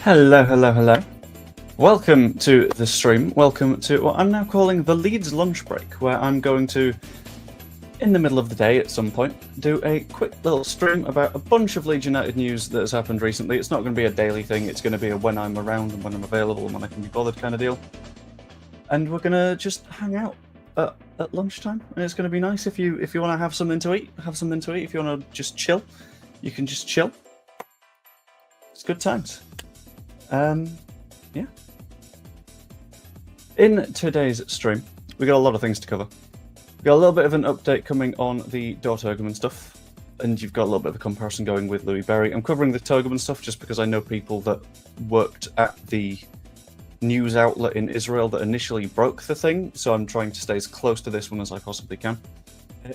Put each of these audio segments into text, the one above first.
Hello, hello, hello. Welcome to the stream. Welcome to what I'm now calling the Leeds lunch break, where I'm going to, in the middle of the day at some point, do a quick little stream about a bunch of Leeds United news that has happened recently. It's not going to be a daily thing. It's going to be a when I'm around and when I'm available and when I can be bothered kind of deal. And we're going to just hang out at lunchtime, and it's going to be nice. If you want to have something to eat, have something to eat. If you want to just chill, you can just chill. It's good times. Yeah. In today's stream, we got a lot of things to cover. We got a little bit of an update coming on the Dor Turgeman stuff, and you've got a little bit of a comparison going with Louis Berry. I'm covering the Turgeman stuff just because I know people that worked at the news outlet in Israel that initially broke the thing, so I'm trying to stay as close to this one as I possibly can.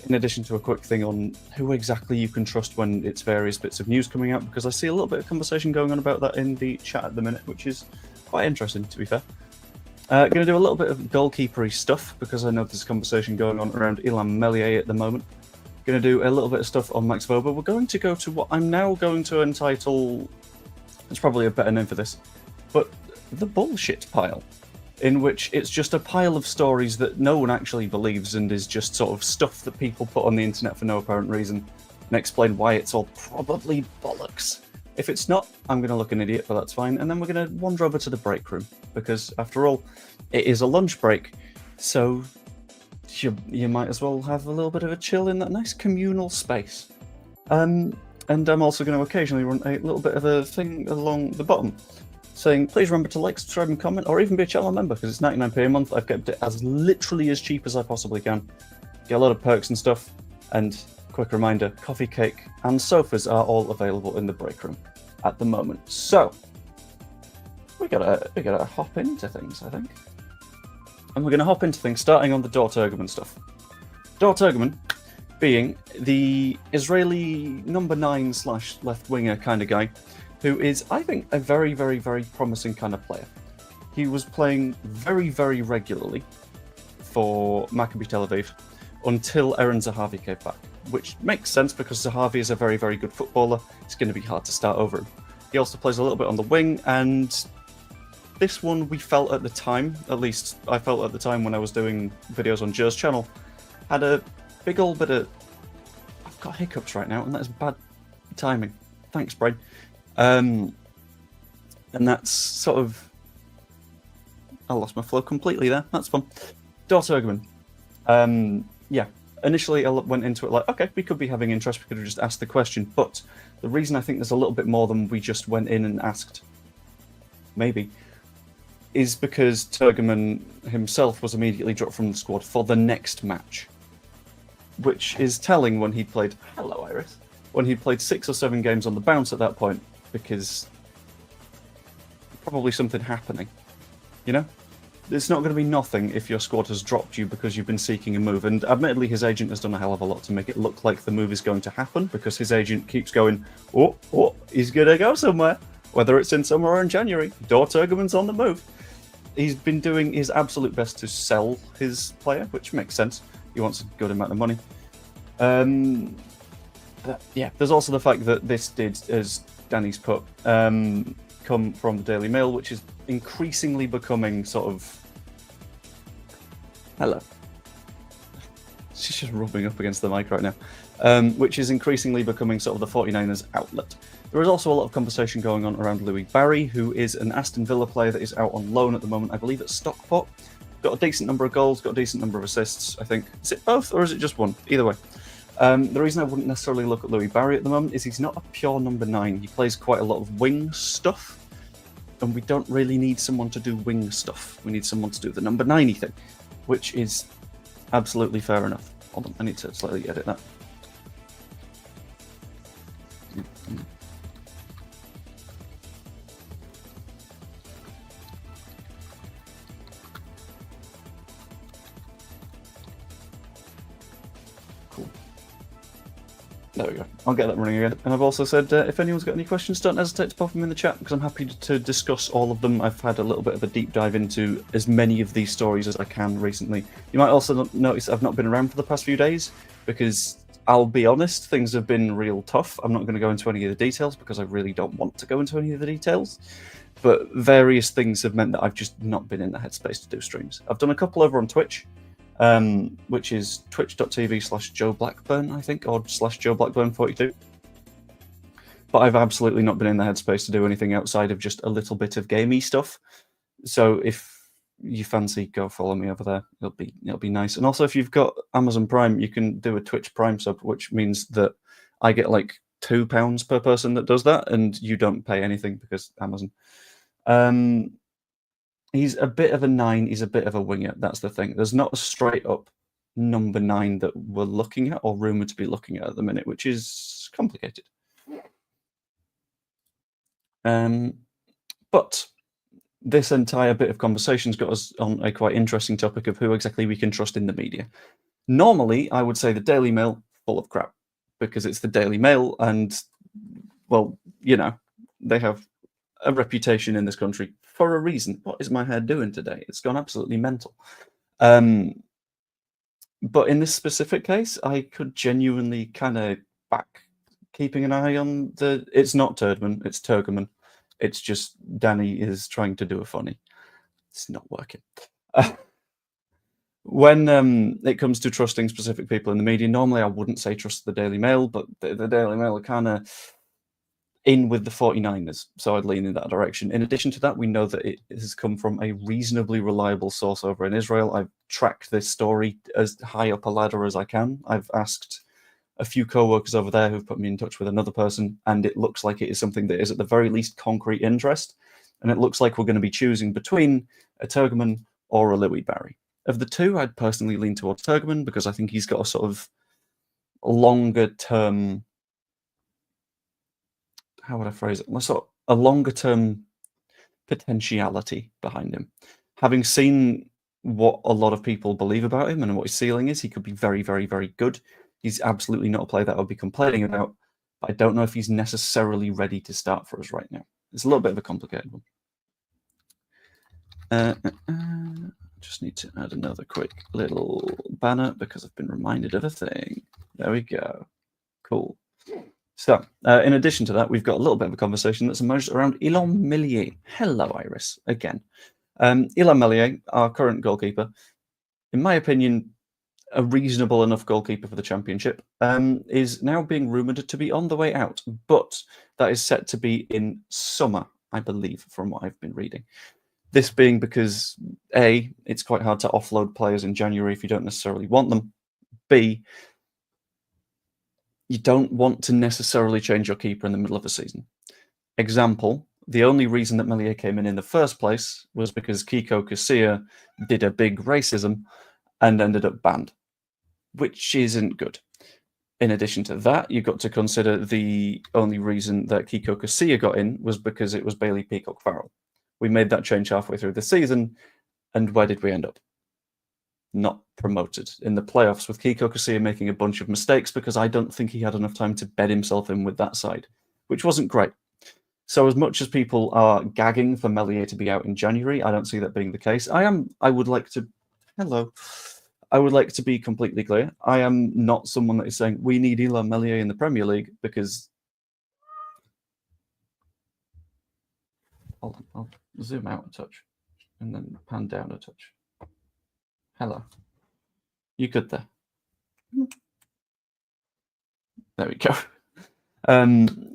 In addition to a quick thing on who exactly you can trust when it's various bits of news coming out, because I see a little bit of conversation going on about that in the chat at the minute, which is quite interesting, to be fair. Going to do a little bit of goalkeeper-y stuff, because I know there's conversation going on around Ilham Meslier at the moment. Going to do a little bit of stuff on Max Wober. We're going to go to what I'm now going to entitle, it's probably a better name for this, but the bullshit pile, in which it's just a pile of stories that no one actually believes and is just sort of stuff that people put on the internet for no apparent reason, and explain why it's all probably bollocks. If it's not, I'm going to look an idiot, but that's fine. And then we're going to wander over to the break room, because after all, it is a lunch break, so you might as well have a little bit of a chill in that nice communal space. And I'm also going to occasionally run a little bit of a thing along the bottom, saying please remember to like, subscribe and comment, or even be a channel member, because it's 99p a month. I've kept it as literally as cheap as I possibly can. Get a lot of perks and stuff, and quick reminder, coffee, cake and sofas are all available in the break room at the moment. So we gotta hop into things, I think. And we're gonna hop into things starting on the Dor Turgeman stuff. Dor Turgeman being the Israeli number 9/ left winger kind of guy, who is, I think, a very, very, very promising kind of player. He was playing very, very regularly for Maccabi Tel Aviv until Aaron Zahavi came back, which makes sense because Zahavi is a very, very good footballer. It's going to be hard to start over him. He also plays a little bit on the wing, and this one we felt at the time, at least I felt at the time when I was doing videos on Joe's channel, had a big old bit of... I've got hiccups right now, and that is bad timing. Thanks, brain. And that's sort of... I lost my flow completely there. That's fun. Dor Turgeman. Yeah, initially I went into it like, okay, we could be having interest, we could have just asked the question, but the reason I think there's a little bit more than we just went in and asked, maybe, is because Turgeman himself was immediately dropped from the squad for the next match, which is telling when he played, hello Iris, when he played 6 or 7 games on the bounce at that point, because probably something happening, you know? It's not going to be nothing if your squad has dropped you because you've been seeking a move, and admittedly his agent has done a hell of a lot to make it look like the move is going to happen, because his agent keeps going, oh, he's going to go somewhere, whether it's in summer or in January. Dor Turgeman's on the move. He's been doing his absolute best to sell his player, which makes sense. He wants a good amount of money. Yeah, there's also the fact that this did, as Danny's put, come from the Daily Mail, which is increasingly becoming sort of... Hello. She's just rubbing up against the mic right now. Which is increasingly becoming sort of the 49ers outlet. There is also a lot of conversation going on around Louis Berry, who is an Aston Villa player that is out on loan at the moment, I believe at Stockport. Got a decent number of goals, got a decent number of assists, I think. Is it both, or is it just one? Either way. The reason I wouldn't necessarily look at Louis Berry at the moment is he's not a pure number 9. He plays quite a lot of wing stuff, and we don't really need someone to do wing stuff. We need someone to do the number 9-y thing, which is absolutely fair enough. Hold on, I need to slightly edit that. There we go. I'll get that running again. And I've also said, if anyone's got any questions, don't hesitate to pop them in the chat, because I'm happy to discuss all of them. I've had a little bit of a deep dive into as many of these stories as I can recently. You might also notice I've not been around for the past few days, because I'll be honest, things have been real tough. I'm not going to go into any of the details because I really don't want to go into any of the details. But various things have meant that I've just not been in the headspace to do streams. I've done a couple over on Twitch, which is twitch.tv/Joe Blackburn, I think, or /Joe Blackburn42. But I've absolutely not been in the headspace to do anything outside of just a little bit of gamey stuff. So if you fancy, go follow me over there. It'll be nice. And also, if you've got Amazon Prime, you can do a Twitch Prime sub, which means that I get like £2 per person that does that, and you don't pay anything because Amazon. He's a bit of a 9. He's a bit of a winger. That's the thing. There's not a straight up number 9 that we're looking at or rumored to be looking at the minute, which is complicated. But this entire bit of conversation's got us on a quite interesting topic of who exactly we can trust in the media. Normally, I would say the Daily Mail, full of crap, because it's the Daily Mail and, well, you know, they have a reputation in this country for a reason. What is my hair doing today? It's gone absolutely mental. But in this specific case, I could genuinely kind of back keeping an eye on the... It's not Turgeman, it's Turgeman. It's just Danny is trying to do a funny. It's not working. When it comes to trusting specific people in the media, normally I wouldn't say trust the Daily Mail, but the Daily Mail are kind of in with the 49ers, so I'd lean in that direction. In addition to that, we know that it has come from a reasonably reliable source over in Israel. I've tracked this story as high up a ladder as I can. I've asked a few co-workers over there who've put me in touch with another person, and it looks like it is something that is at the very least concrete interest, and it looks like we're going to be choosing between a Turgeman or a Louis Barry. Of the two, I'd personally lean towards Turgeman because I think he's got a sort of longer-term... How would I phrase it? Sort of a longer-term potentiality behind him. Having seen what a lot of people believe about him and what his ceiling is, he could be very, very, very good. He's absolutely not a player that I would be complaining about, but I don't know if he's necessarily ready to start for us right now. It's a little bit of a complicated one. Just need to add another quick little banner because I've been reminded of a thing. There we go. Cool. So, in addition to that, we've got a little bit of a conversation that's emerged around Ilon Meslier. Hello, Iris, again. Ilon Meslier, our current goalkeeper, in my opinion, a reasonable enough goalkeeper for the championship, is now being rumoured to be on the way out, but that is set to be in summer, I believe, from what I've been reading. This being because, A, it's quite hard to offload players in January if you don't necessarily want them. B, you don't want to necessarily change your keeper in the middle of a season. Example, the only reason that Meslier came in the first place was because Kiko Casilla did a big racism and ended up banned, which isn't good. In addition to that, you've got to consider the only reason that Kiko Casilla got in was because it was Bailey Peacock Farrell. We made that change halfway through the season, and where did we end up? Not promoted in the playoffs, with Kiko Casilla making a bunch of mistakes because I don't think he had enough time to bed himself in with that side, which wasn't great. So as much as people are gagging for Meslier to be out in January, I don't see that being the case. I would like to be completely clear. I am not someone that is saying we need Ilon Meslier in the Premier League because... Hold on, I'll zoom out a touch and then pan down a touch. Hello. You good there? There we go.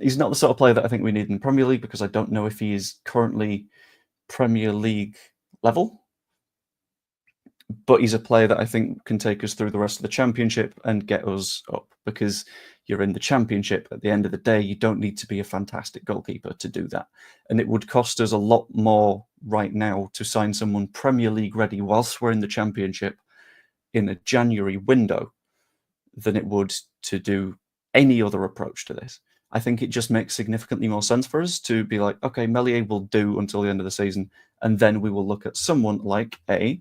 He's not the sort of player that I think we need in the Premier League because I don't know if he is currently Premier League level. But he's a player that I think can take us through the rest of the Championship and get us up, because you're in the Championship. At the end of the day, you don't need to be a fantastic goalkeeper to do that. And it would cost us a lot more right now to sign someone Premier League ready whilst we're in the Championship in a January window than it would to do any other approach to this. I think it just makes significantly more sense for us to be like, okay, Meslier will do until the end of the season, and then we will look at someone like a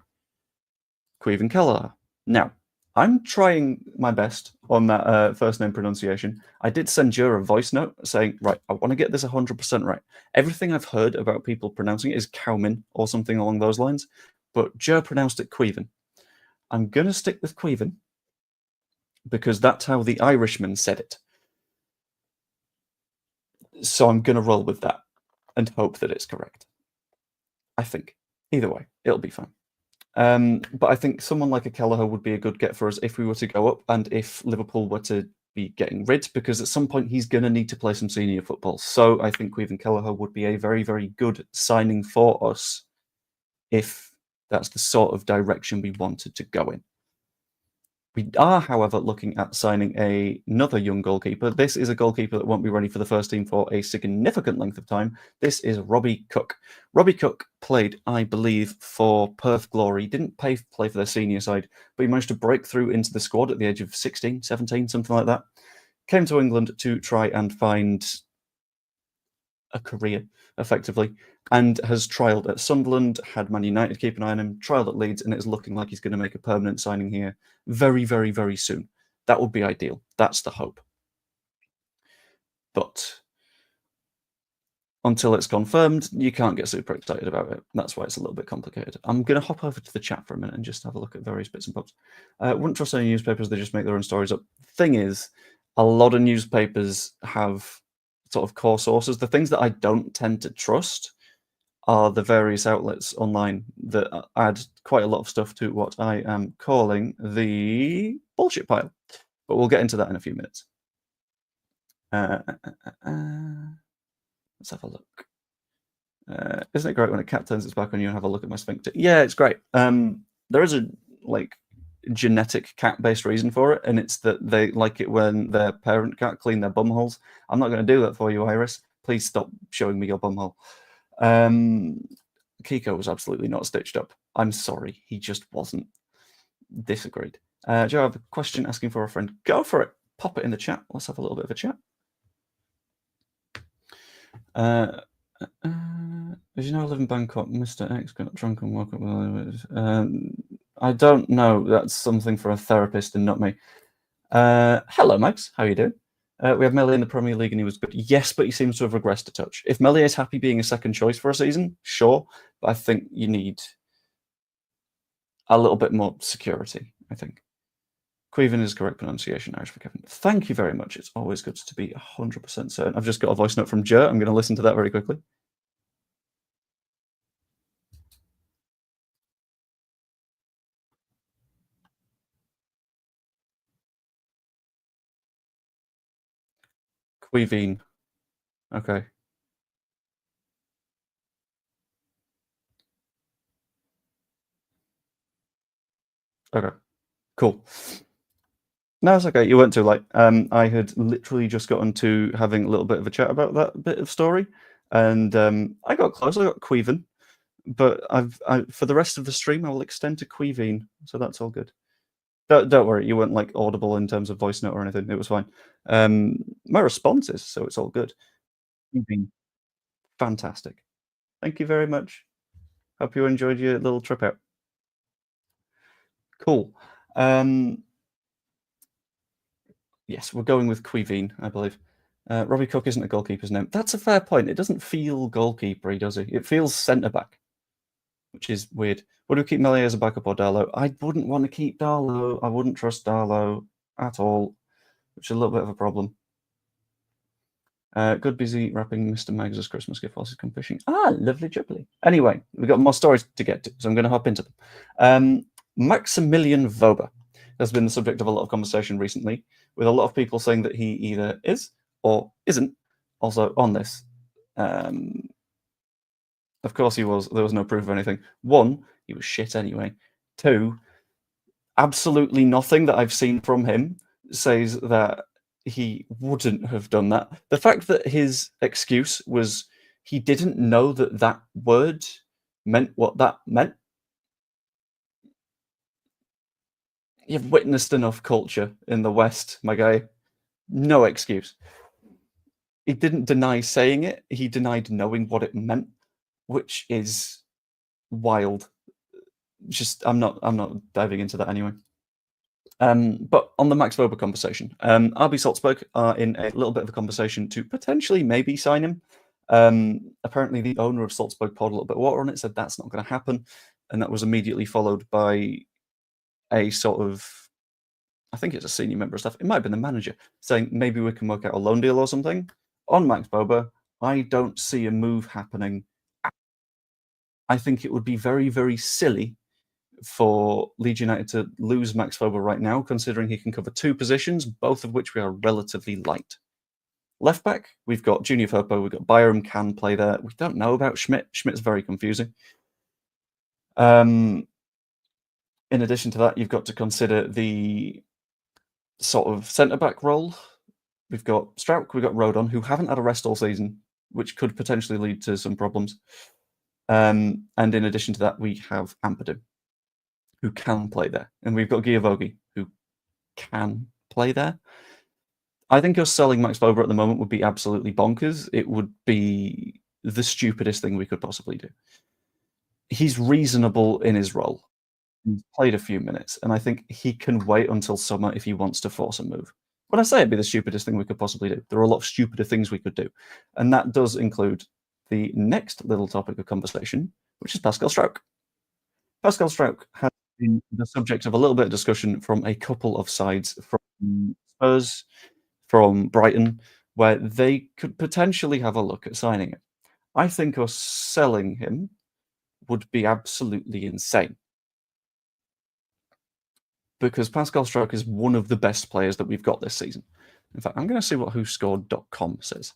Caoimhin Kelleher. Now, I'm trying my best on that first name pronunciation. I did send you a voice note saying, right, I want to get this 100% right. Everything I've heard about people pronouncing it is Caoimhin or something along those lines, but Joe pronounced it Caoimhin. I'm going to stick with Caoimhin because that's how the Irishman said it. So I'm going to roll with that and hope that it's correct. I think. Either way, it'll be fine. But I think someone like a Kelleher would be a good get for us if we were to go up and if Liverpool were to be getting rid, because at some point he's going to need to play some senior football. So I think Caoimhín Kelleher would be a very, very good signing for us if that's the sort of direction we wanted to go in. We are, however, looking at signing another young goalkeeper. This is a goalkeeper that won't be ready for the first team for a significant length of time. This is Robbie Cook. Robbie Cook played, I believe, for Perth Glory. Didn't play for their senior side, but he managed to break through into the squad at the age of 16, 17, something like that. Came to England to try and find a career, effectively, and has trialled at Sunderland, had Man United keep an eye on him, trialled at Leeds, and it's looking like he's going to make a permanent signing here very, very, very soon. That would be ideal. That's the hope. But until it's confirmed, you can't get super excited about it. That's why it's a little bit complicated. I'm going to hop over to the chat for a minute and just have a look at various bits and bobs. Wouldn't trust any newspapers, they just make their own stories up. Thing is, a lot of newspapers have sort of core sources. The things that I don't tend to trust are the various outlets online that add quite a lot of stuff to what I am calling the bullshit pile. But we'll get into that in a few minutes. Let's have a look. Isn't it great when a cat turns its back on you and have a look at my sphincter? Yeah, it's great. There is a genetic cat-based reason for it, and it's that they like it when their parent cat clean their bum holes. I'm not going to do that for you, Iris. Please stop showing me your bum hole. Kiko was absolutely not stitched up. I'm sorry, he just wasn't. Disagreed. Do you have a question asking for a friend? Go for it. Pop it in the chat. Let's have a little bit of a chat. As you know, I live in Bangkok. Mr. X got drunk and woke up with I don't know. That's something for a therapist and not me. Hello, Max. How are you doing? We have Meslier in the Premier League and he was good. Yes, but he seems to have regressed a touch. If Meslier is happy being a second choice for a season, sure. But I think you need a little bit more security, I think. Caoimhín is correct pronunciation, Irish for Kevin. Thank you very much. It's always good to be 100% certain. I've just got a voice note from Jer. I'm going to listen to that very quickly. Caoimhín. Okay. Okay. Cool. No, it's okay. You weren't too late. I had literally just gotten to having a little bit of a chat about that bit of story, and I got close. I got Caoimhín, but for the rest of the stream, I will extend to Caoimhín, so that's all good. Don't worry, you weren't like audible in terms of voice note or anything. It was fine. My response is, so it's all good. Caoimhín. Fantastic. Thank you very much. Hope you enjoyed your little trip out. Cool. Yes, we're going with Caoimhín, I believe. Robbie Cook isn't a goalkeeper's name. That's a fair point. It doesn't feel goalkeeper-y, does it? It feels centre-back, which is weird. Would we keep Meslier as a backup or Darlow? I wouldn't want to keep Darlow. I wouldn't trust Darlow at all, which is a little bit of a problem. Good busy wrapping Mr. Mags' Christmas gift whilst he's come fishing. Ah, lovely jubbly. Anyway, we've got more stories to get to, so I'm going to hop into them. Maximilian Wober has been the subject of a lot of conversation recently, with a lot of people saying that he either is or isn't also on this. Of course he was. There was no proof of anything. One, he was shit anyway. Two, absolutely nothing that I've seen from him says that he wouldn't have done that. The fact that his excuse was he didn't know that that word meant what that meant. You've witnessed enough culture in the West, my guy. No excuse. He didn't deny saying it. He denied knowing what it meant, which is wild. Just I'm not diving into that anyway. But on the Max Wober conversation, RB Salzburg are in a little bit of a conversation to potentially maybe sign him. Apparently, the owner of Salzburg poured a little bit of water on it, said that's not going to happen, and that was immediately followed by a sort of I think it's a senior member of staff, it might have been the manager, saying maybe we can work out a loan deal or something. On Max Wober, I don't see a move happening. I think it would be very, very silly for Leeds United to lose Max Wober right now, considering he can cover 2 positions, both of which we are relatively light. Left back, we've got Junior Firpo, we've got Byram can play there. We don't know about Schmidt. Schmidt's very confusing. In addition to that, you've got to consider the sort of centre-back role. We've got Struijk, we've got Rodon, who haven't had a rest all season, which could potentially lead to some problems. And in addition to that, we have Ampadu, who can play there. And we've got Giavogi, who can play there. I think us selling Max Wober at the moment would be absolutely bonkers. It would be the stupidest thing we could possibly do. He's reasonable in his role. He's played a few minutes, and I think he can wait until summer if he wants to force a move. When I say it'd be the stupidest thing we could possibly do, there are a lot of stupider things we could do. And that does include the next little topic of conversation, which is Pascal Struijk. Pascal Struijk has been the subject of a little bit of discussion from a couple of sides, from Spurs, from Brighton, where they could potentially have a look at signing him. I think us selling him would be absolutely insane, because Pascal Struijk is one of the best players that we've got this season. In fact, I'm going to see what WhoScored.com says,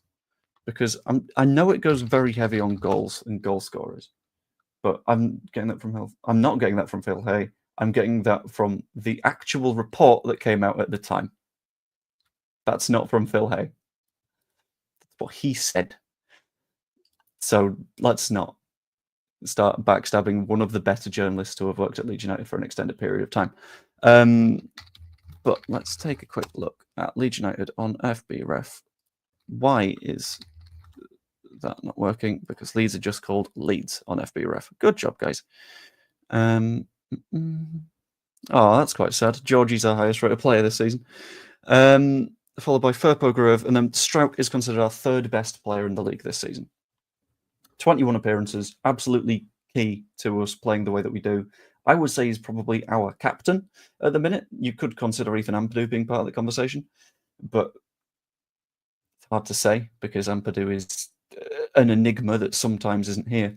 because I know it goes very heavy on goals and goal scorers, but I'm getting that from I'm not getting that from Phil Hay. I'm getting that from the actual report that came out at the time. That's not from Phil Hay. That's what he said. So let's not start backstabbing one of the better journalists to have worked at Leeds United for an extended period of time. But let's take a quick look at Leeds United on FBref. Why is that not working? Because Leeds are just called Leeds on FBref. Good job, guys. Oh, that's quite sad. Georgie's our highest rated player this season. Followed by Firpo Gruev, and then Struijk is considered our 3rd best player in the league this season. 21 appearances, absolutely key to us playing the way that we do. I would say he's probably our captain at the minute. You could consider Ethan Ampadu being part of the conversation, but it's hard to say because Ampadu is an enigma that sometimes isn't here.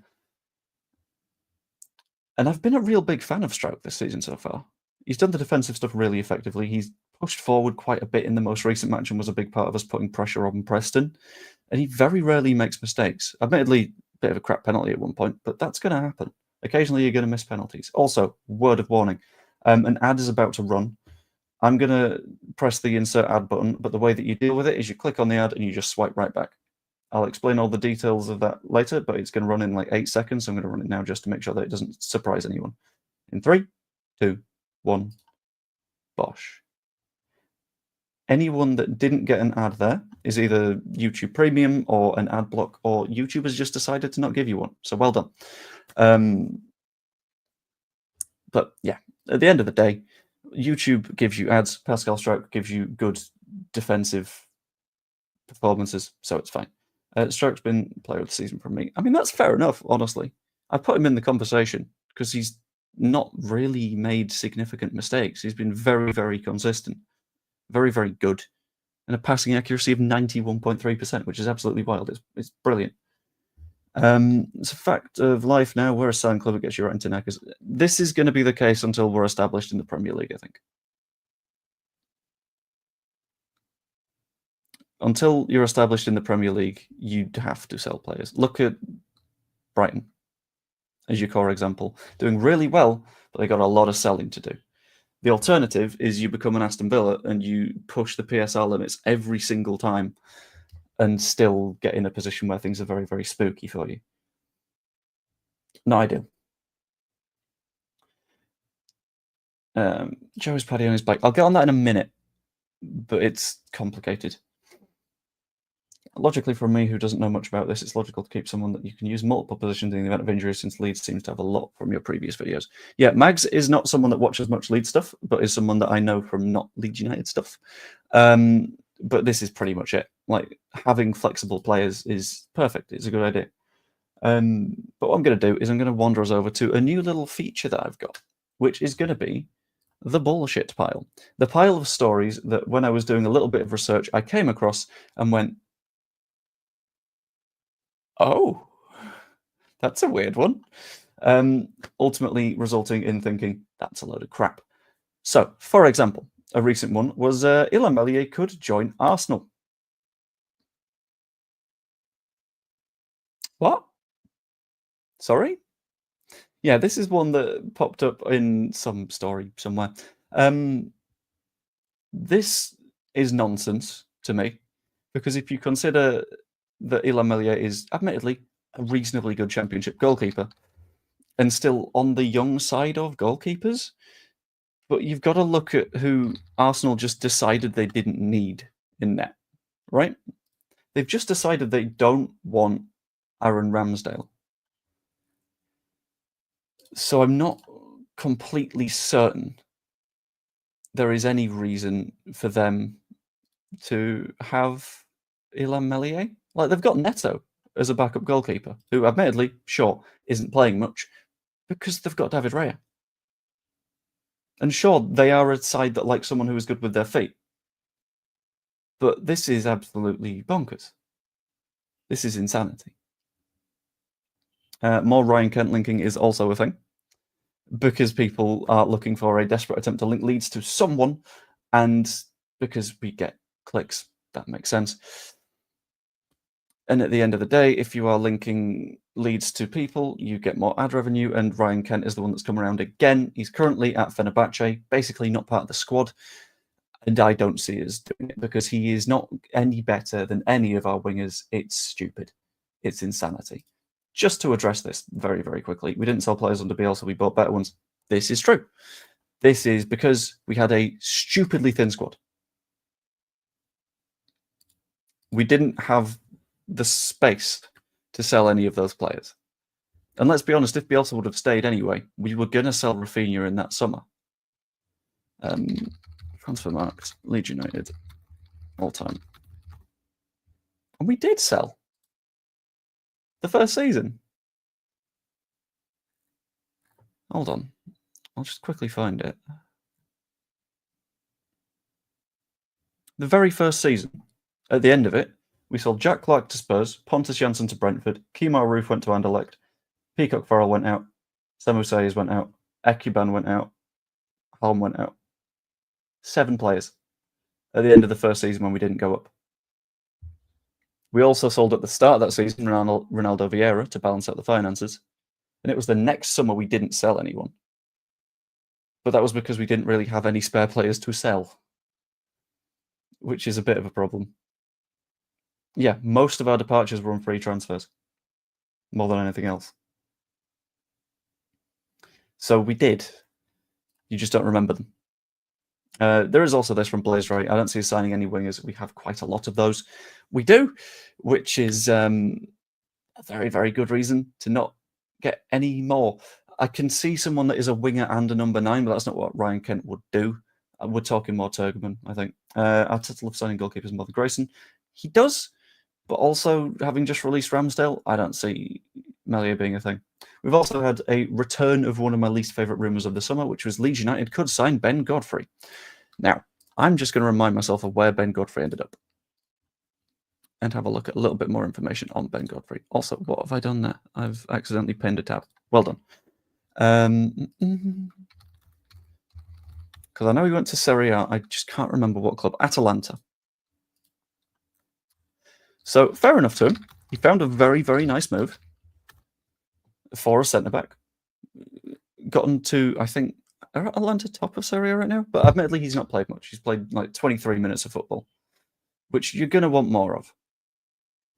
And I've been a real big fan of Struijk this season so far. He's done the defensive stuff really effectively. He's pushed forward quite a bit in the most recent match and was a big part of us putting pressure on Preston. And he very rarely makes mistakes. Admittedly, a bit of a crap penalty at one point, but that's going to happen. Occasionally, you're going to miss penalties. Also, word of warning, an ad is about to run. I'm going to press the insert ad button, but the way that you deal with it is you click on the ad and you just swipe right back. I'll explain all the details of that later, but it's going to run in like 8 seconds. So I'm going to run it now just to make sure that it doesn't surprise anyone. In 3, 2, 1, bosh. Anyone that didn't get an ad there is either YouTube Premium or an ad block, or YouTube has just decided to not give you one. So well done. But yeah, at the end of the day, YouTube gives you ads. Pascal Struijk gives you good defensive performances, so it's fine. Struijk's been player of the season from me. I mean, that's fair enough, honestly. I put him in the conversation because he's not really made significant mistakes. He's been very, very consistent. Very, very good. And a passing accuracy of 91.3%, which is absolutely wild. It's brilliant. It's a fact of life now. We're a selling club that gets you right into knackers. This is going to be the case until we're established in the Premier League, I think. Until you're established in the Premier League, you'd have to sell players. Look at Brighton as your core example. Doing really well, but they got a lot of selling to do. The alternative is you become an Aston Villa and you push the PSL limits every single time and still get in a position where things are very, very spooky for you. Not ideal. Joe's paddy on his bike. I'll get on that in a minute, but it's complicated. Logically, for me, who doesn't know much about this, it's logical to keep someone that you can use multiple positions in the event of injury, since Leeds seems to have a lot from your previous videos. Yeah, Mags is not someone that watches much Leeds stuff, but is someone that I know from not Leeds United stuff. But this is pretty much it. Like, having flexible players is perfect. It's a good idea. But what I'm going to do is I'm going to wander us over to a new little feature that I've got, which is going to be the bullshit pile. The pile of stories that when I was doing a little bit of research, I came across and went, oh, that's a weird one. Ultimately resulting in thinking, that's a load of crap. So, for example, a recent one was Illan Meslier could join Arsenal. What? Sorry? Yeah, this is one that popped up in some story somewhere. This is nonsense to me, because if you consider that Illan Meslier is admittedly a reasonably good championship goalkeeper, and still on the young side of goalkeepers, but you've got to look at who Arsenal just decided they didn't need in net, right? They've just decided they don't want Aaron Ramsdale. So I'm not completely certain there is any reason for them to have Illan Meslier. Like, they've got Neto as a backup goalkeeper, who admittedly, sure, isn't playing much, because they've got David Raya. And sure, they are a side that likes someone who is good with their feet. But this is absolutely bonkers. This is insanity. More Ryan Kent linking is also a thing, because people are looking for a desperate attempt to link Leeds to someone, and because we get clicks, that makes sense. And at the end of the day, if you are linking Leeds to people, you get more ad revenue, and Ryan Kent is the one that's come around again. He's currently at Fenerbahce, basically not part of the squad, and I don't see us doing it, because he is not any better than any of our wingers. It's stupid. It's insanity. Just to address this very, very quickly, we didn't sell players under Bielsa, so we bought better ones. This is true. This is because we had a stupidly thin squad. We didn't have the space to sell any of those players. And let's be honest, if Bielsa would have stayed anyway, we were going to sell Rafinha in that summer. Transfermarkt, Leeds United, all time. And we did sell the first season. Hold on. I'll just quickly find it. The very first season, at the end of it, we sold Jack Clark to Spurs, Pontus Jansson to Brentford, Kemar Roof went to Anderlecht, Peacock Farrell went out, Samu Sayers went out, Ekuban went out, Holm went out. 7 players at the end of the first season when we didn't go up. We also sold at the start of that season Ronaldo Vieira to balance out the finances. And it was the next summer we didn't sell anyone. But that was because we didn't really have any spare players to sell, which is a bit of a problem. Yeah, most of our departures were on free transfers, more than anything else. So we did. You just don't remember them. There is also this from Blaze, right? I don't see us signing any wingers. We have quite a lot of those. We do, which is a very, very good reason to not get any more. I can see someone that is a winger and a number 9, but that's not what Ryan Kent would do. We're talking more Turgeman, I think. Arteta loves signing goalkeepers more than Grayson. He does, but also having just released Ramsdale, I don't see Meslier being a thing. We've also had a return of one of my least favourite rumours of the summer, which was Leeds United could sign Ben Godfrey. Now, I'm just going to remind myself of where Ben Godfrey ended up and have a look at a little bit more information on Ben Godfrey. Also, what have I done there? I've accidentally pinned a tab. Well done. Because I know he went to Serie A. I just can't remember what club. Atalanta. So, fair enough to him. He found a very, very nice move for a centre-back. Gotten to, I think, are Atalanta top of Serie A right now? But admittedly, he's not played much. He's played like 23 minutes of football, which you're going to want more of.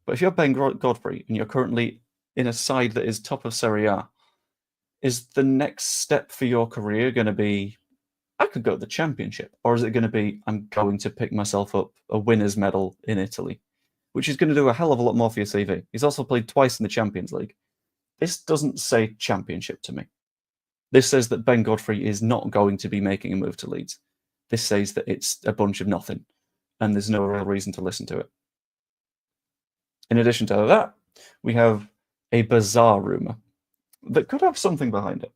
But if you're Ben Godfrey and you're currently in a side that is top of Serie A, is the next step for your career going to be, I could go to the Championship? Or is it going to be, I'm going to pick myself up a winner's medal in Italy, which is going to do a hell of a lot more for your CV. He's also played twice in the Champions League. This doesn't say Championship to me. This says that Ben Godfrey is not going to be making a move to Leeds. This says that it's a bunch of nothing, and there's no real reason to listen to it. In addition to that, we have a bizarre rumour that could have something behind it.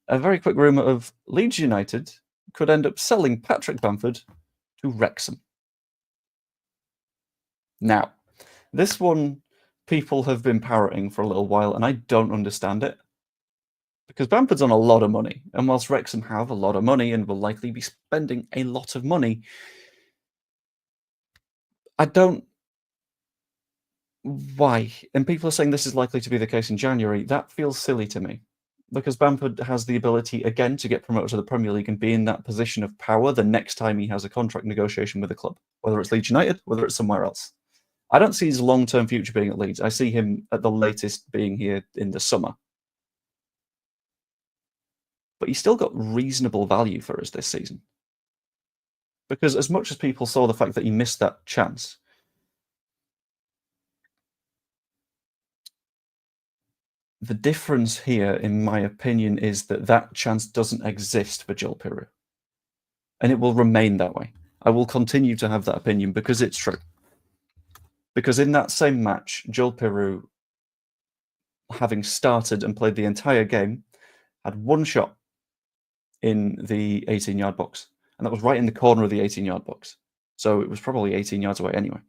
A very quick rumour of Leeds United could end up selling Patrick Bamford to Wrexham. Now, this one people have been parroting for a little while, and I don't understand it. Because Bamford's on a lot of money, and whilst Wrexham have a lot of money and will likely be spending a lot of money, I don't... Why? And people are saying this is likely to be the case in January. That feels silly to me. Because Bamford has the ability, again, to get promoted to the Premier League and be in that position of power the next time he has a contract negotiation with a club, whether it's Leeds United, whether it's somewhere else. I don't see his long-term future being at Leeds. I see him at the latest being here in the summer. But he's still got reasonable value for us this season. Because as much as people saw the fact that he missed that chance, the difference here, in my opinion, is that that chance doesn't exist for Joel Piroe. And it will remain that way. I will continue to have that opinion because it's true. Because in that same match, Joel Piroe, having started and played the entire game, had one shot in the 18-yard box. And that was right in the corner of the 18-yard box. So it was probably 18 yards away anyway.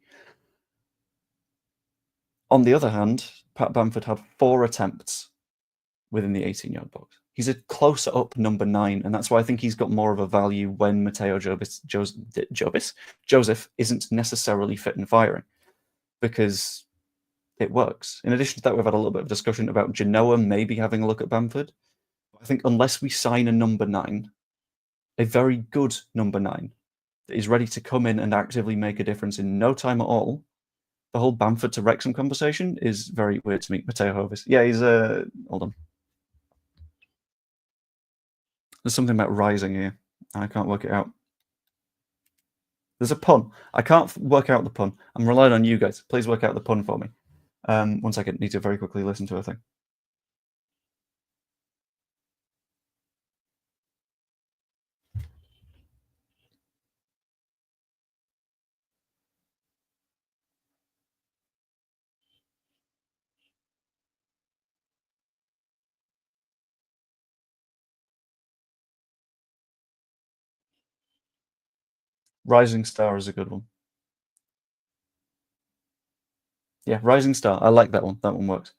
On the other hand, Pat Bamford had 4 attempts within the 18-yard box. He's a closer-up number 9, and that's why I think he's got more of a value when Mateo Joseph isn't necessarily fit and firing, because it works. In addition to that, we've had a little bit of discussion about Genoa maybe having a look at Bamford. I think unless we sign a number 9, a very good number 9, that is ready to come in and actively make a difference in no time at all, the whole Bamford to Wrexham conversation is very weird to me. Mateo Hovis. Yeah, he's hold on. There's something about rising here. I can't work it out. There's a pun. I can't work out the pun. I'm relying on you guys. Please work out the pun for me. 1 second. Need to very quickly listen to a thing. Rising Star is a good one. Yeah, Rising Star. I like that one. That one works.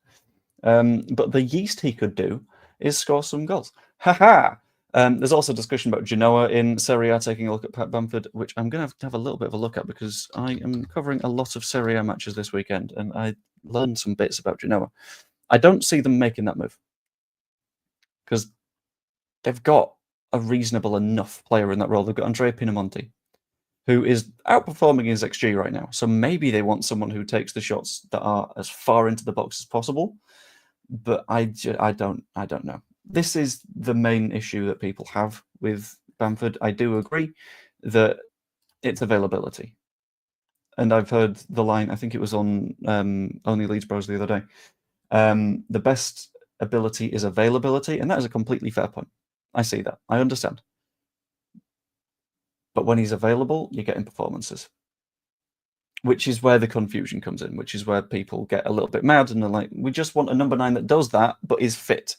But the yeast he could do is score some goals. Ha! There's also discussion about Genoa in Serie A taking a look at Pat Bamford, which I'm going to have a little bit of a look at because I am covering a lot of Serie A matches this weekend, and I learned some bits about Genoa. I don't see them making that move because they've got a reasonable enough player in that role. They've got Andrea Pinamonti, who is outperforming his XG right now. So maybe they want someone who takes the shots that are as far into the box as possible. But I don't know. This is the main issue that people have with Bamford. I do agree that it's availability. And I've heard the line, I think it was on Only Leeds Bros the other day. The best ability is availability, and that is a completely fair point. I see that. I understand. But when he's available, you're getting performances. Which is where the confusion comes in, which is where people get a little bit mad and they're like, we just want a number 9 that does that, but is fit.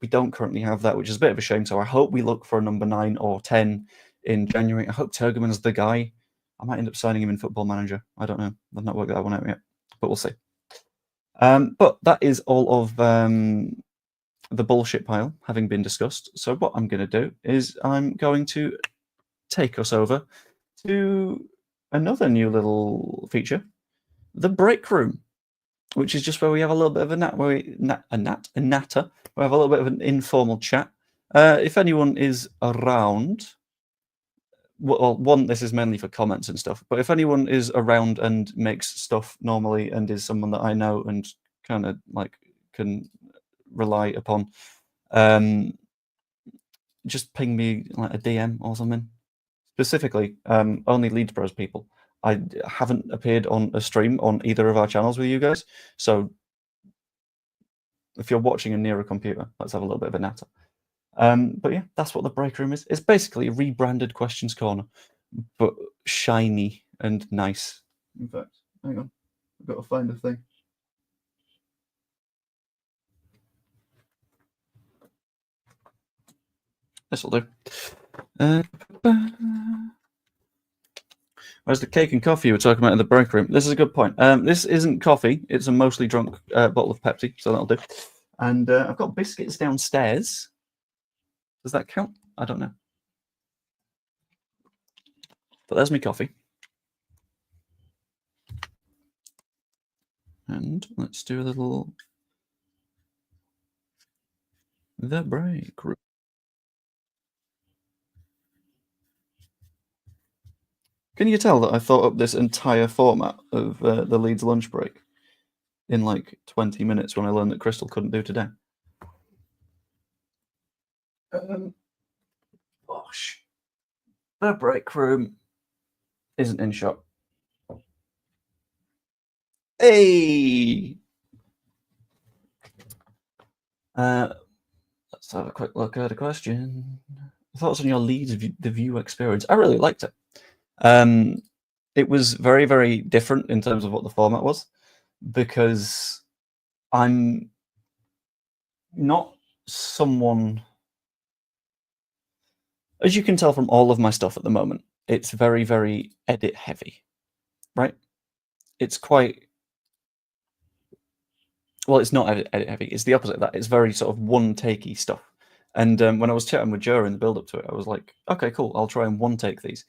We don't currently have that, which is a bit of a shame. So I hope we look for a number 9 or 10 in January. I hope Turgeman's the guy. I might end up signing him in Football Manager. I don't know. I've not worked that one out yet, but we'll see. But that is all of the bullshit pile having been discussed. So what I'm going to do is I'm going to take us over to another new little feature, the break room, which is just where we have a little bit of a natter. We have a little bit of an informal chat. If anyone is around, well, one, this is mainly for comments and stuff, but if anyone is around and makes stuff normally and is someone that I know and kind of like can rely upon, just ping me like a DM or something. Specifically, only Leeds Bros people. I haven't appeared on a stream on either of our channels with you guys, so if you're watching and near a computer, let's have a little bit of a natter. But yeah, that's what the break room is. It's basically a rebranded Questions Corner, but shiny and nice. In fact, hang on, I've got to find a thing. This will do. Where's the cake and coffee you were talking about in the break room? This is a good point. This isn't coffee. It's a mostly drunk bottle of Pepsi, so that'll do. And I've got biscuits downstairs. Does that count? I don't know. But there's my coffee. And let's do a little... The break room. Can you tell that I thought up this entire format of the Leeds lunch break in like 20 minutes when I learned that Crystal couldn't do today? Gosh. The break room isn't in shot. Hey! Let's have a quick look at a question. Thoughts on your Leeds the view experience? I really liked it. It was very, very different in terms of what the format was, because I'm not someone, as you can tell from all of my stuff at the moment, it's very, very edit heavy, right? It's quite, well, it's not edit heavy. It's the opposite of that. It's very sort of one-takey stuff. And when I was chatting with Joe in the build-up to it, I was like, okay, cool, I'll try and one-take these.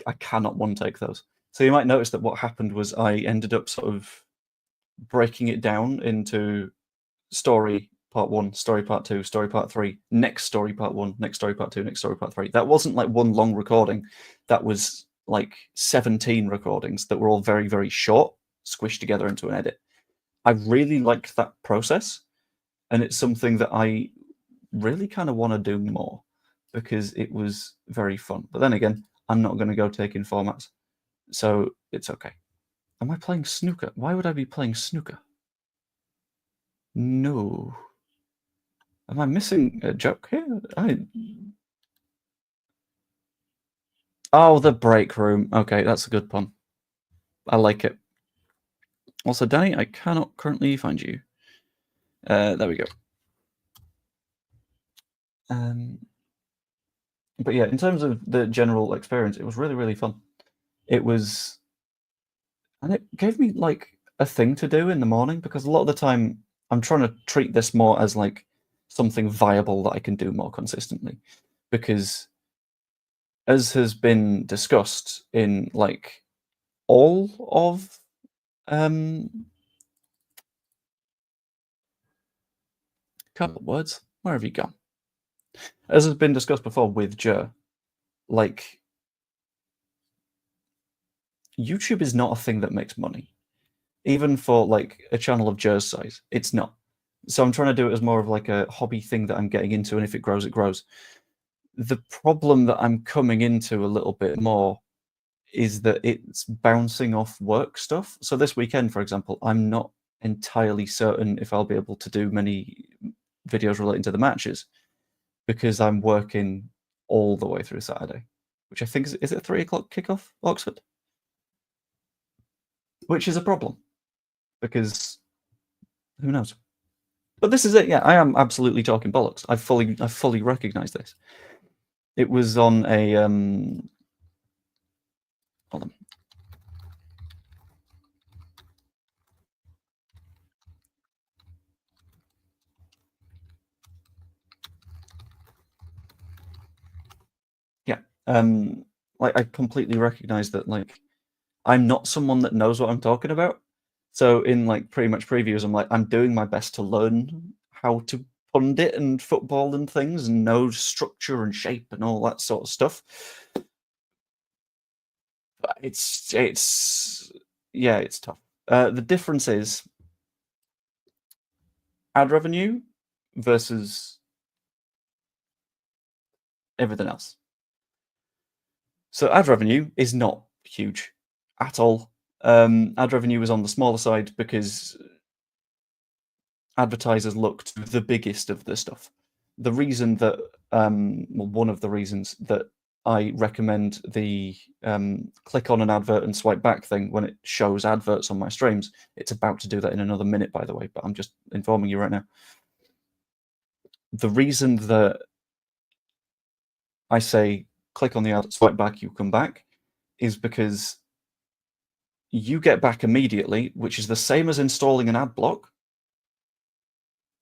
I cannot one-take those. So you might notice that what happened was I ended up sort of breaking it down into story part 1, story part 2, story part 3, next story part 1, next story part 2, next story part 3. That wasn't like one long recording. That was like 17 recordings that were all very, very short, squished together into an edit. I really liked that process, and it's something that I really kind of want to do more because it was very fun. But then again, I'm not going to go taking formats, so it's okay. Am I playing snooker? Why would I be playing snooker? No. Am I missing a joke here? Oh, the break room. Okay, that's a good pun. I like it. Also, Danny, I cannot currently find you. There we go. But yeah, in terms of the general experience, it was really, really fun. It was, and it gave me like a thing to do in the morning, because a lot of the time I'm trying to treat this more as like something viable that I can do more consistently, because as has been discussed in like all of couple of words, where have you gone? As has been discussed before with Joe, like YouTube is not a thing that makes money. Even for like a channel of Joe's size, it's not. So I'm trying to do it as more of like a hobby thing that I'm getting into, and if it grows, it grows. The problem that I'm coming into a little bit more is that it's bouncing off work stuff. So this weekend, for example, I'm not entirely certain if I'll be able to do many videos relating to the matches, because I'm working all the way through Saturday, which I think is it 3 o'clock kickoff, Oxford? Which is a problem, because who knows? But this is it. Yeah, I am absolutely talking bollocks. I fully recognise this. It was on a hold on. Yeah, like I completely recognise that. Like, I'm not someone that knows what I'm talking about. So in like pretty much previews, I'm doing my best to learn how to pundit and football and things, and know structure and shape and all that sort of stuff. But it's yeah, it's tough. The difference is ad revenue versus everything else. So ad revenue is not huge at all. Ad revenue is on the smaller side because advertisers look to the biggest of the stuff. The reason that, well, one of the reasons that I recommend the click on an advert and swipe back thing when it shows adverts on my streams, it's about to do that in another minute, by the way, but I'm just informing you right now. The reason that I say click on the ad, swipe back, you come back, is because you get back immediately, which is the same as installing an ad block,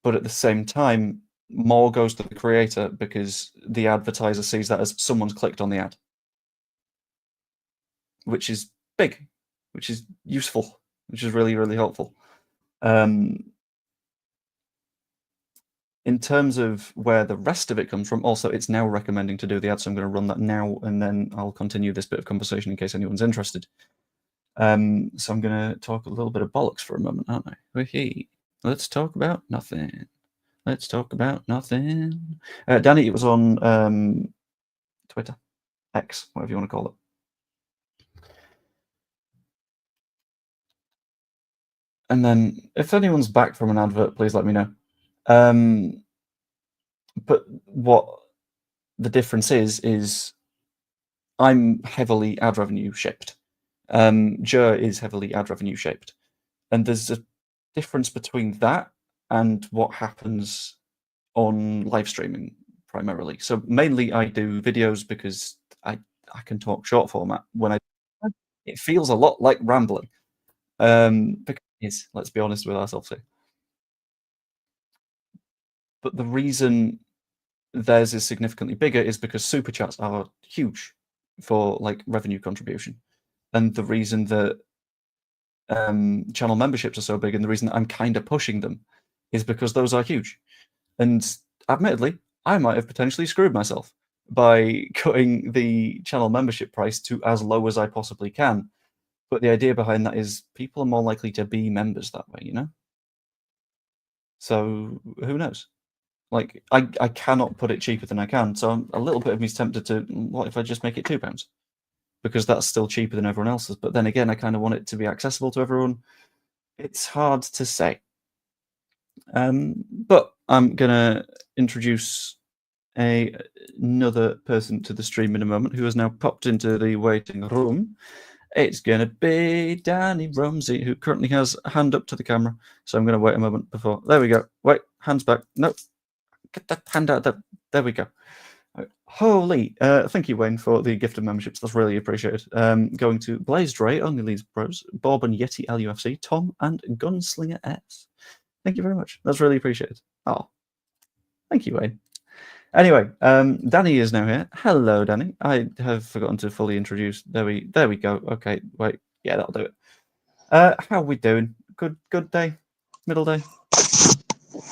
but at the same time, more goes to the creator because the advertiser sees that as someone's clicked on the ad, which is big, which is useful, which is really, really helpful. In terms of where the rest of it comes from, also, it's now recommending to do the ad, so I'm going to run that now, and then I'll continue this bit of conversation in case anyone's interested. So I'm going to talk a little bit of bollocks for a moment, aren't I? Hey, let's talk about nothing. Let's talk about nothing. Danny, it was on Twitter, X, whatever you want to call it. And then, if anyone's back from an advert, please let me know. But what the difference is I'm heavily ad revenue shaped. Jer is heavily ad revenue shaped. And there's a difference between that and what happens on live streaming primarily. So mainly I do videos because I can talk short format. When it feels a lot like rambling. Because let's be honest with ourselves here. But the reason theirs is significantly bigger is because super chats are huge for like revenue contribution. And the reason that channel memberships are so big and the reason that I'm kind of pushing them is because those are huge. And admittedly, I might have potentially screwed myself by cutting the channel membership price to as low as I possibly can. But the idea behind that is people are more likely to be members that way, you know? So who knows? Like, I cannot put it cheaper than I can. So a little bit of me is tempted to, what if I just make it £2? Because that's still cheaper than everyone else's. But then again, I kind of want it to be accessible to everyone. It's hard to say. But I'm going to introduce another person to the stream in a moment who has now popped into the waiting room. It's going to be Danny Rumsey, who currently has a hand up to the camera. So I'm going to wait a moment before. There we go. Wait, hands back. No, get that hand out. There we go. Holy, thank you, Wayne, for the gift of memberships. That's really appreciated. Going to Blaze Dre, Only Leeds Bros, Bob and Yeti LUFC, Tom, and Gunslinger S. Thank you very much. That's really appreciated. Oh, thank you, Wayne. Anyway, Danny is now here. Hello, Danny. I have forgotten to fully introduce. There we go. Okay, wait. Yeah, that'll do it. How are we doing? Good day? Middle day?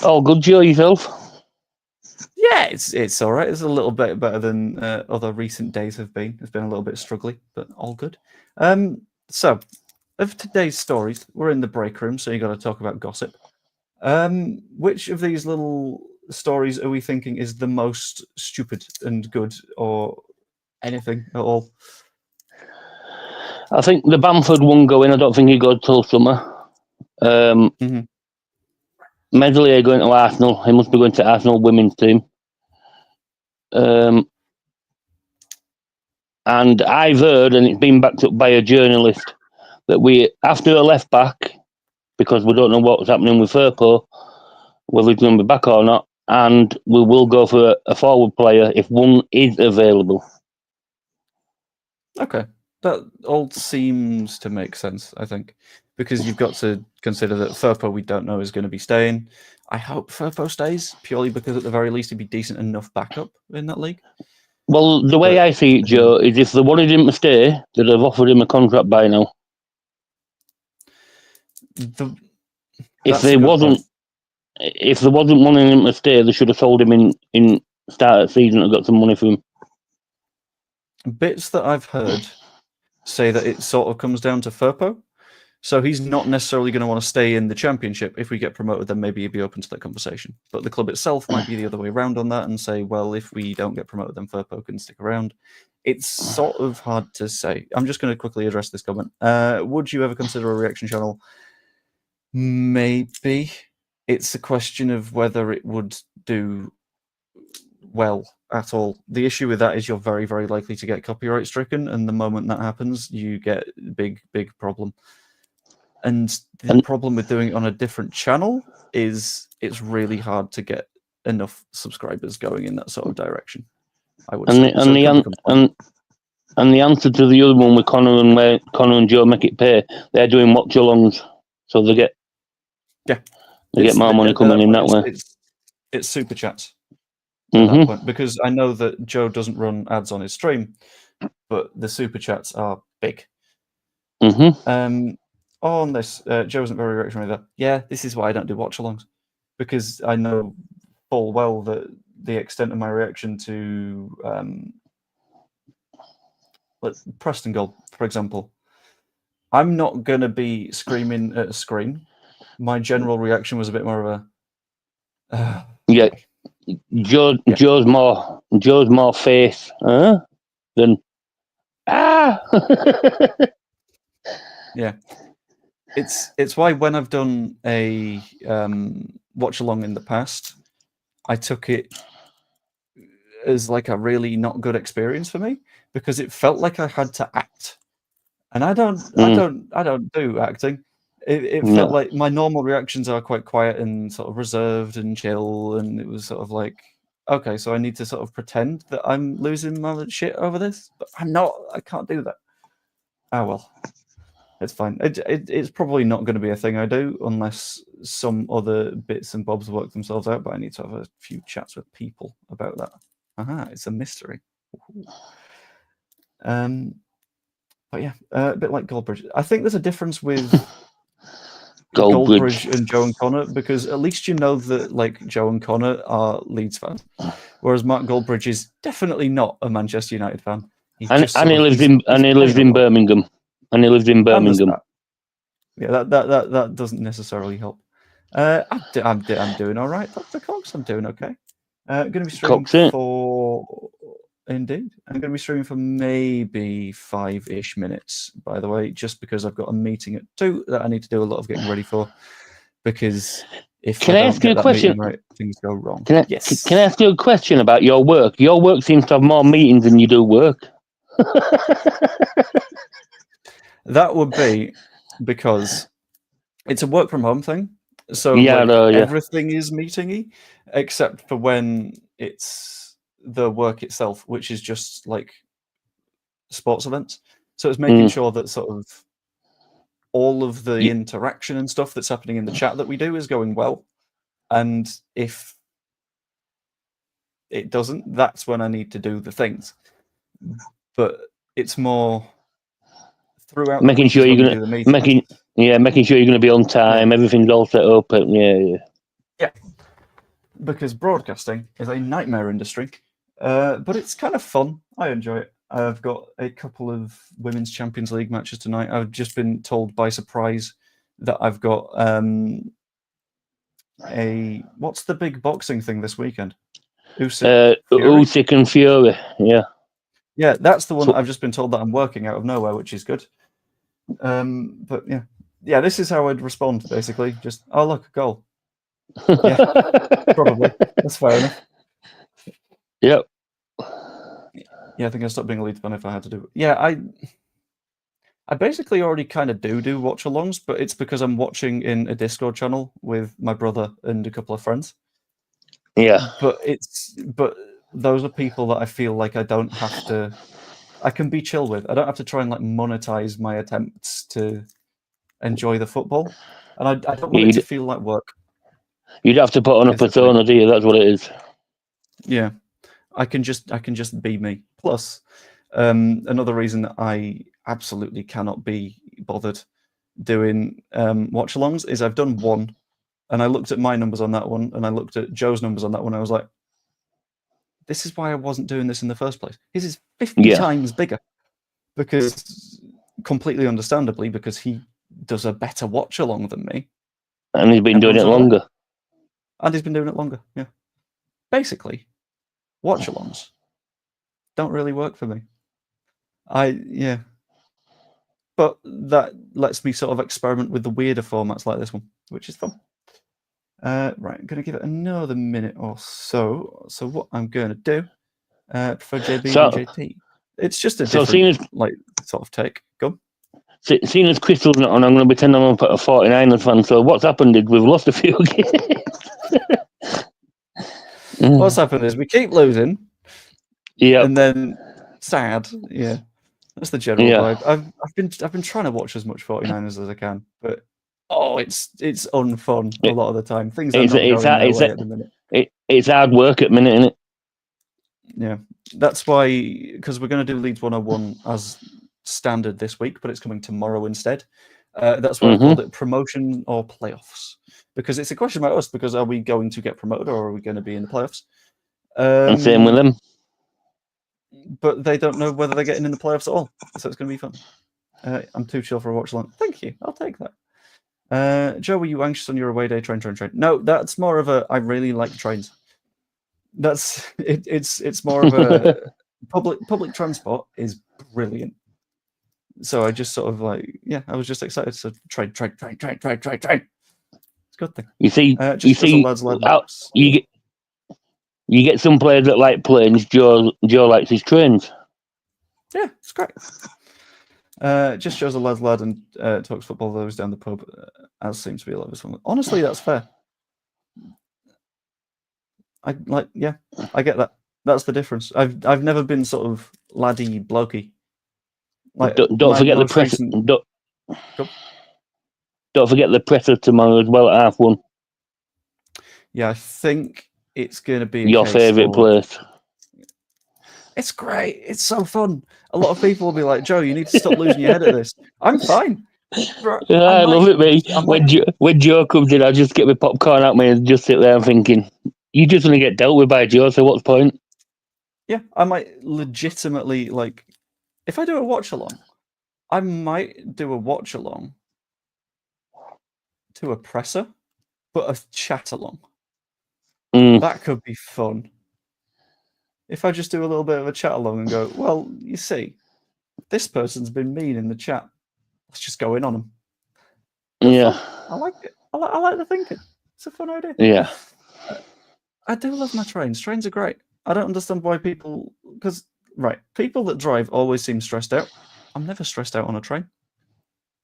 Oh, good, Joe, yourself? Yeah, it's all right. It's a little bit better than other recent days have been. It's been a little bit struggly, but all good. So, of today's stories, we're in the break room, so you got to talk about gossip. Which of these little stories are we thinking is the most stupid and good, or anything at all? I think the Bamford one going. I don't think he goes till summer. Medley going to Arsenal. He must be going to Arsenal women's team. And I've heard, and it's been backed up by a journalist, that we, after a left back, because we don't know what's happening with Firpo, whether he's going to be back or not, and we will go for a forward player if one is available. Okay, that all seems to make sense, I think, because you've got to consider that Firpo we don't know is going to be staying. I hope Firpo stays, purely because at the very least he'd be decent enough backup in that league. Well, the way I see it, Joe, is if they wanted him to stay, they'd have offered him a contract by now. If there wasn't wanting him to stay, they should have sold him in start of season and got some money for him. Bits that I've heard say that it sort of comes down to Firpo. So he's not necessarily going to want to stay in the Championship. If we get promoted, then maybe he'd be open to that conversation. But the club itself might be the other way around on that and say, well, if we don't get promoted, then Firpo can stick around. It's sort of hard to say. I'm just going to quickly address this comment. Would you ever consider a reaction channel? Maybe. It's a question of whether it would do well at all. The issue with that is you're very, very likely to get copyright stricken, and the moment that happens, you get a big problem. And the problem with doing it on a different channel is it's really hard to get enough subscribers going in that sort of direction. I would And say. the, and, the, an- and the answer to the other one with Connor and Joe make it pay, they're doing watch-alongs, so they get more money coming in that way. It's super chats at that point, because I know that Joe doesn't run ads on his stream, but the super chats are big. On this, Joe isn't very reactionary there. Yeah, this is why I don't do watch-alongs, because I know full well that the extent of my reaction to Preston goal, for example, I'm not going to be screaming at a screen. My general reaction was a bit more of a... yeah. Joe's more face than Yeah. It's why when I've done a watch along in the past, I took it as like a really not good experience for me, because it felt like I had to act, and I don't do acting. It felt like my normal reactions are quite quiet and sort of reserved and chill, and it was sort of like, okay, so I need to sort of pretend that I'm losing my shit over this, but I'm not. I can't do that. Oh well. It's fine. It's probably not going to be a thing I do unless some other bits and bobs work themselves out, but I need to have a few chats with people about that. It's a mystery. But yeah, a bit like Goldbridge. I think there's a difference with Goldbridge and Joe and Connor, because at least you know that like Joe and Connor are Leeds fans, whereas Mark Goldbridge is definitely not a Manchester United fan. He lives in Birmingham. And he lives in Birmingham. Yeah, that doesn't necessarily help. I'm doing all right, Dr. Cox. I'm doing okay. Going to be streaming for... Indeed. I'm going to be streaming for maybe 5-ish minutes, by the way, just because I've got a meeting at 2 that I need to do a lot of getting ready for, because if I don't get that meeting right, things go wrong. Can I ask you a question about your work? Your work seems to have more meetings than you do work. That would be because it's a work from home thing. So everything is meetingy, except for when it's the work itself, which is just like sports events. So it's making sure that sort of all of the interaction and stuff that's happening in the chat that we do is going well. And if it doesn't, that's when I need to do the things. But it's more throughout making sure you're going to making sure you're going to be on time. Everything's all set up. Yeah. Because broadcasting is a nightmare industry, but it's kind of fun. I enjoy it. I've got a couple of Women's Champions League matches tonight. I've just been told by surprise that I've got what's the big boxing thing this weekend? Usyk and Fury. Yeah, that's the one that I've just been told that I'm working out of nowhere, which is good. But yeah, this is how I'd respond basically. Just, oh look, a goal. Yeah, probably. That's fair enough. Yep. Yeah, I think I'd stop being a Leeds fan if I had to do it. Yeah, I basically already kind of do watch-alongs, but it's because I'm watching in a Discord channel with my brother and a couple of friends. Yeah. But those are people that I feel like I don't have to... I can be chill with. I don't have to try and like monetize my attempts to enjoy the football. And I don't want it to feel like work. You'd have to put on a persona, do you? That's what it is. Yeah. I can just be me. Plus, another reason that I absolutely cannot be bothered doing watch-alongs is I've done one, and I looked at my numbers on that one, and I looked at Joe's numbers on that one. I was like, this is why I wasn't doing this in the first place. His is 50 times bigger, because completely understandably, because he does a better watch-along than me, and he's been doing it longer. And he's been doing it longer. Yeah, basically. Watch-alongs don't really work for me. But that lets me sort of experiment with the weirder formats like this one, which is fun. Right, I'm going to give it another minute or so. So what I'm going to do for JB and JT, it's just a different sort of take. Go. Seeing as Crystal's not on, I'm going to pretend I'm a 49ers fan. So what's happened is we've lost a few games. What's happened is we keep losing, Yeah. And then sad. Yeah. That's the general vibe. I've been trying to watch as much 49ers as I can, but it's unfun a lot of the time. Things are not going their way at the minute. It's hard work at the minute, isn't it? Yeah. That's why, because we're going to do Leeds 101 as standard this week, but it's coming tomorrow instead. That's why I've called it promotion or playoffs, because it's a question about us, because are we going to get promoted or are we going to be in the playoffs? And same with them. But they don't know whether they're getting in the playoffs at all, so it's going to be fun. I'm too chill for a watch along. Thank you. I'll take that. Joe, were you anxious on your away day? Train. No, that's more of a I really like trains. That's it. It's more of a public transport is brilliant. So I just sort of like, yeah, I was just excited. So train. It's a good thing. You see, lads. You get some players that like planes. Joe likes his trains. Yeah, it's great. Just shows a lad's lad and talks football though he's down the pub, as seems to be a lot of fun. Honestly, that's fair. I get that. That's the difference. I've never been sort of laddie blokey. Like, don't forget the press. Don't forget the presser tomorrow as well at 1:30. Yeah, I think it's going to be your favourite place. It's great. It's so fun. A lot of people will be like, Joe, you need to stop losing your head at this. I'm fine. I love it, mate. When Joe comes in, I just get my popcorn out, and just sit there and thinking, you just want to get dealt with by Joe, so what's the point? Yeah, I might legitimately, like, if I do a watch along, I might do a watch along to a presser, but a chat along. That could be fun. If I just do a little bit of a chat along and go, well, you see, this person's been mean in the chat. Let's just go in on them. Yeah. I like it. I like the thinking. It's a fun idea. Yeah. I do love my trains. Trains are great. I don't understand why people... Because, people that drive always seem stressed out. I'm never stressed out on a train.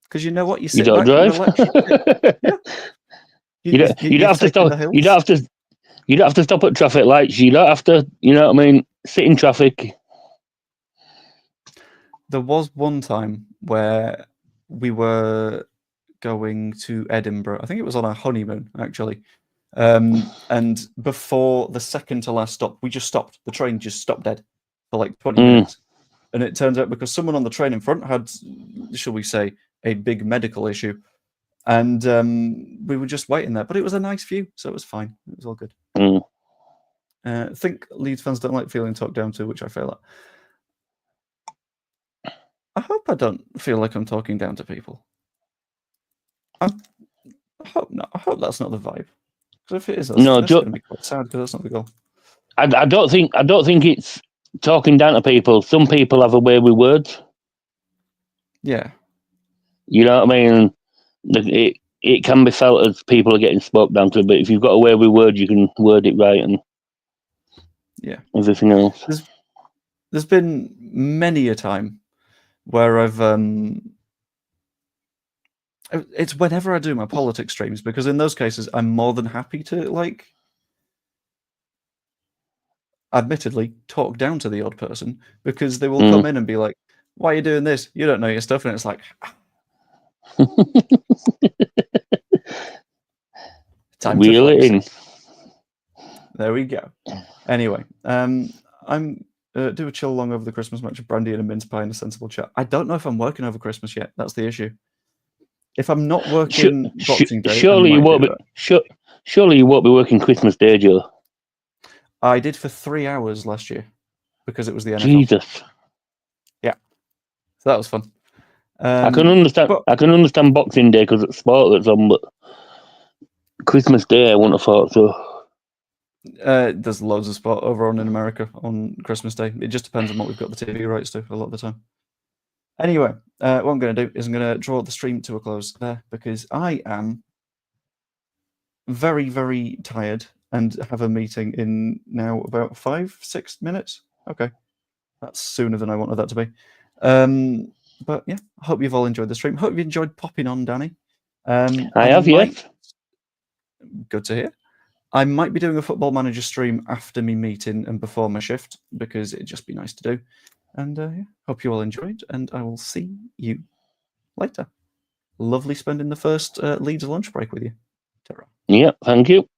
Because you know what? You sit don't back, drive? You don't You don't have to stop. You don't have to stop at traffic lights. You don't have to, you know what I mean, sit in traffic. There was one time where we were going to Edinburgh. I think it was on our honeymoon, actually. And before the second to last stop, we just stopped. The train just stopped dead for like 20 minutes. And it turns out because someone on the train in front had, shall we say, a big medical issue. And we were just waiting there. But it was a nice view, so it was fine. It was all good. I think Leeds fans don't like feeling talked down to, which I fail at. I hope I don't feel like I'm talking down to people. I hope not. I hope that's not the vibe. Because if it is, that's going to be quite sad, because that's not the goal. I don't think it's talking down to people. Some people have a way with words. Yeah. You know what I mean? It can be felt as people are getting spoke down to, but if you've got a way with words, you can word it right and everything else. There's been many a time where I've it's whenever I do my politics streams, because in those cases I'm more than happy to, like, admittedly talk down to the odd person, because they will come in and be like, why are you doing this? You don't know your stuff. And it's like, time to flex. There we go. Anyway, I'm do a chill along over the Christmas match of brandy and a mince pie and a sensible chat. I don't know if I'm working over Christmas yet. That's the issue. If I'm not working Boxing Day, surely you won't be. Surely you won't be working Christmas Day, Joe. I did for 3 hours last year because it was the NFL. Jesus. Yeah, so that was fun. I can understand Boxing Day because it's sport that's on, but Christmas Day I wouldn't have thought so. There's loads of sport over on in America on Christmas Day. It just depends on what we've got the TV rights to a lot of the time. Anyway, what I'm going to do is I'm going to draw the stream to a close there, because I am very, very tired and have a meeting in now about 5-6 minutes. Okay, that's sooner than I wanted that to be. But yeah, I hope you've all enjoyed the stream. Hope you enjoyed popping on, Danny. I have, yes. Good to hear. I might be doing a Football Manager stream after me meeting and before my shift, because it'd just be nice to do. And yeah, hope you all enjoyed, and I will see you later. Lovely spending the first Leeds lunch break with you. Ta-ra. Yeah, thank you.